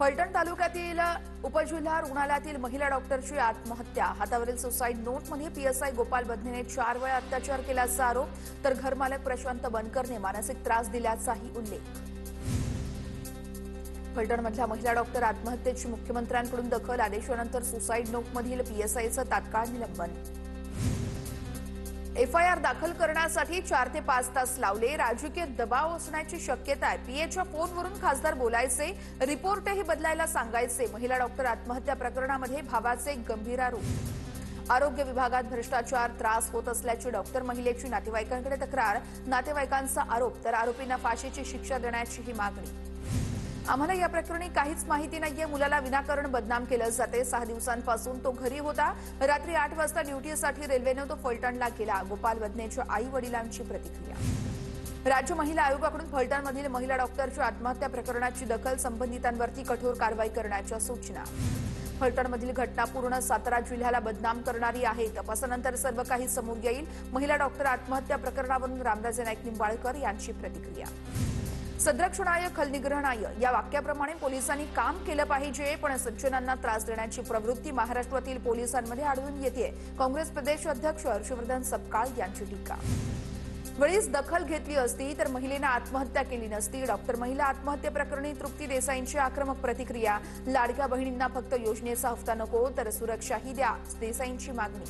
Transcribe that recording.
फलटण तालुक्यातील उपजिल्हा रुग्णालयातील महिला डॉक्टरची आत्महत्या। हातावरील सुसाईड नोटमध्ये पीएसआय गोपाल बधनेने 4 वेळा अत्याचार केल्याचा आरोप, तर घरमालक प्रशांत बनकरने मानसिक त्रास दिल्याचाही उल्लेख। फलटणमधल्या महिला डॉक्टर आत्महत्येची मुख्यमंत्र्यांकडून दखल, आदेशानंतर सुसाईड नोटमधील पीएसआयचं तात्काळ निलंबन। एफआयआर दाखल करण्यासाठी 4 ते 5 तास लावले, राजकीय दबाव असण्याची शक्यता आहे। पीएच्या फोनवरून खासदार बोलायचे, रिपोर्टही बदलायला सांगायचे। महिला डॉक्टर आत्महत्या प्रकरणामध्ये भावाचे गंभीर आरोप। आरोग्य विभागात भ्रष्टाचार, त्रास होत असल्याची डॉक्टर महिलेची नातेवाईकांकडे तक्रार, नातेवाईकांचा आरोप, तर आरोपींना फाशीची शिक्षा देण्याचीही मागणी। आम्हाला या प्रकरणी काहीच माहिती नाहीये, मुलाला विनाकारण बदनाम केलं जाते। 6 दिवसांपासून तो घरी होता, रात्री 8 वाजता ड्युटीसाठी रेल्वेने तो फलटणला गेला। गोपाल बधनेच्या आई वडिलांची प्रतिक्रिया। राज्य महिला आयोगाकडून फलटणमधील महिला डॉक्टरच्या आत्महत्या प्रकरणाची दखल, संबंधितांवरती कठोर कारवाई करण्याच्या सूचना। फलटणमधील घटना पूर्ण सातारा जिल्ह्याला बदनाम करणारी आहे, तपासानंतर सर्व काही समोर येईल। महिला डॉक्टर आत्महत्या प्रकरणावरून रामराजे नाईक निंबाळकर यांची प्रतिक्रिया। सद्रक्षणाय खलनिग्रहणाय या वाक्याप्रमाणे पोलिसांनी काम केलं पाहिजे, पण सज्जनांना त्रास देण्याची प्रवृत्ती महाराष्ट्रातील पोलिसांमध्ये आढळून येते। काँग्रेस प्रदेश अध्यक्ष हर्षवर्धन सपकाळ यांची टीका। वेळीच दखल घेतली असती तर महिलेनं आत्महत्या केली नसती। डॉक्टर महिला आत्महत्येप्रकरणी तृप्ती देसाईंची आक्रमक प्रतिक्रिया। लाडक्या बहिणींना फक्त योजनेचा हप्ता नको, तर सुरक्षाही द्या, देसाईंची मागणी।